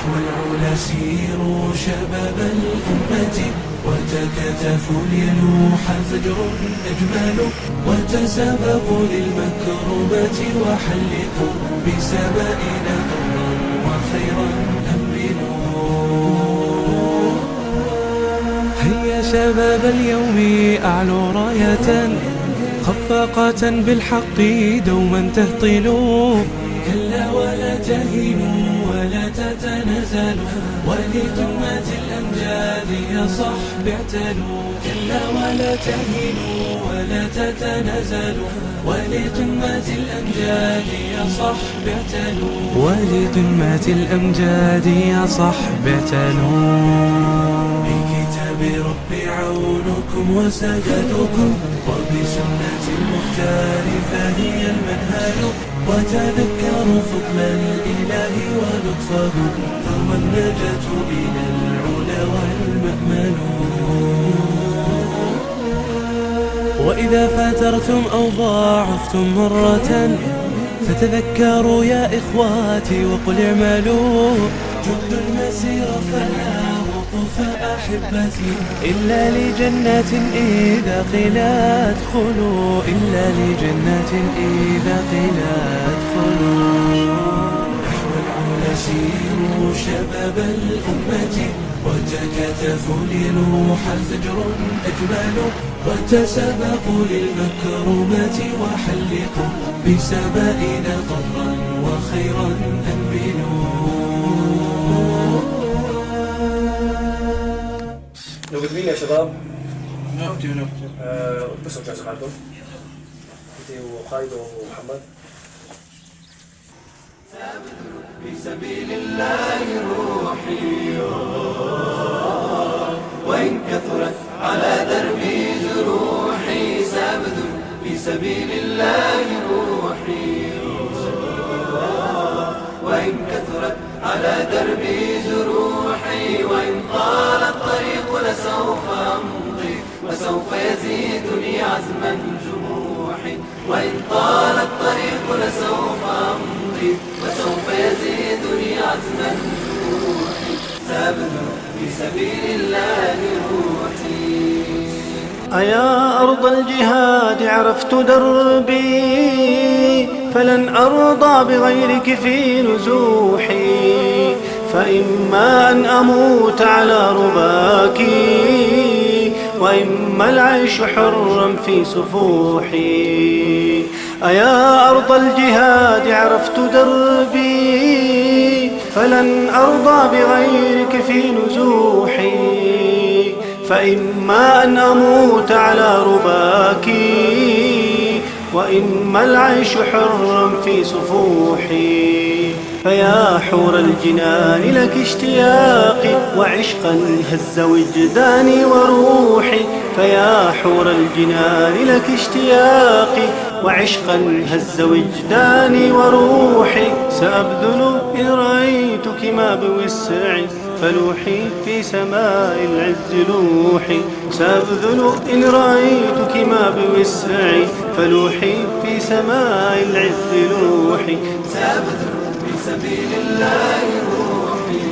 والعلا سيروا شباب الأمة وتكاتفوا ليلوح فجر أجمل وتسابقوا للمكرمة وحلقوا بسبائنا أمرا وخيرا أمنوا. هيا شباب اليوم أعلوا راية خفاقة بالحق دوما تهطلوا. كلا ولا تهنوا ولا تتنازلوا ولتمة الأمجاد يا صحب اعتلوا. كلا ولا تهنوا ولا تتنازلوا ولتمة الأمجاد يا صحب اعتلوا. ولتمة الأمجاد يا صحب اعتلوا. بكتاب ربي عونكم وسدادكم وبسنة المختار فهي المنهل. وتذكروا فضل الإله ولطفه فهو النجاة إلى العلا والمأمن. وإذا فترتم أو ضاعفتم مرة فتذكروا يا إخواتي وقل اعملوا. جد المسير فلا وقوف أحبتي إلا لجنات إذا قيل ادخلوا. إلا لجنات إذا قيل ادخلوا. نحو العلا سيروا شباب الأمة وتكاتفوا ليلوح فجر أجمل وتسابقوا للمكرمة وحلقوا بسبائنا طرا وخيرا أنبلوا. نوقف مين يا شباب؟ نوقف البسوا جاهزة معكم انت وخالد ومحمد. في سبيل الله روحي وإن كثرت على دربي جروحي. سأبذل في سبيل الله روحي وإن كثرت على دربي جروحي. وإن طال الطريق لسوف أمضي وسوف يزيدني عزما جروحي. وإن طال الطريق لسوف أمضي وسوف يزيدني عزما جروحي. سأبذل في سبيل الله روحي. أيا أرض الجهاد عرفت دربي فلن أرضى بغيرك في نزوحي. فإما أن أموت على رباك وإما العيش حرا في سفوحي. أيا أرض الجهاد عرفت دربي فلن أرضى بغيرك في نزوحي. فإما أن أموت على رباك وإما العيش حرا في سفوحي. فيا حور الجنان لك اشتياقي وعشقا هز وجداني وروحي. فيا حور الجنان لك اشتياقي وعشقا هز وجداني وروحي. سأبذل إن رأيتك ما بوسعي، فلوحي في سماء العز لوحي. سأبذل إن رأيتك ما بوسعي، فلوحي في سماء العز لوحي. سأبذل في سبيل الله روحي،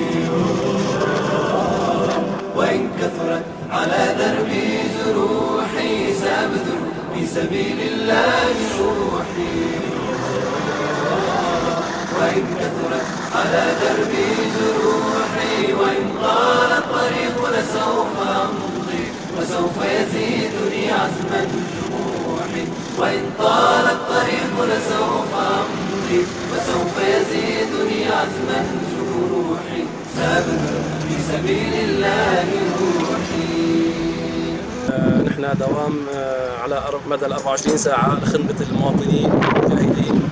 وإن كثرت على دربي جروحي. سأبذل في سبيل الله روحي، وإن كثرت على دربي جروحي. وإن طال الطريق لسوف أمضي، وسوف يزيدني عزما جروحي. وإن طال الطريق لسوف أمضي، وسوف يزيدني عزما جروحي. سأبذل في سبيل الله روحي. نحن دوام على مدى 24 ساعة لخدمة المواطنين المجاهدين،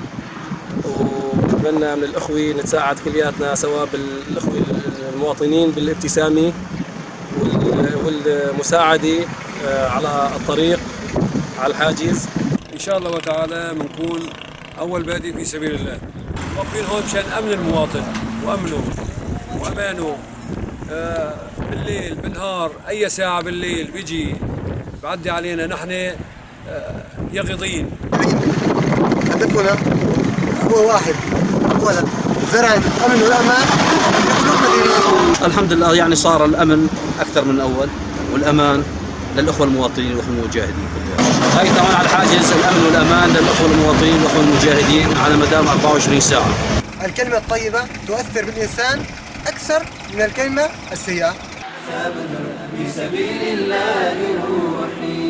ونتمنى من الأخوة نتساعد كلياتنا سواء بالأخوة المواطنين بالابتسامة والمساعدة على الطريق على الحاجز. إن شاء الله وتعالى بنكون أول بادئ في سبيل الله، واقفين هون مشان أمن المواطن وأمنه وأمانه. بالليل بالنهار أي ساعة بالليل بيجي بعدي علينا نحن يقظين. هدفنا هو واحد، أولا زرع الأمن والأمان في قلوب مدينتنا. الحمد لله يعني صار الأمن أكثر من أول، والأمان للأخوة المواطنين والأخوة المجاهدين كلهم. هاي طبعا على حاجز الأمن والأمان للأخوة المواطنين والأخوة المجاهدين على مدام 24 ساعة. الكلمة الطيبة تؤثر بالإنسان أكثر من الكلمة السيئة. سأبذل في سبيل الله روحي،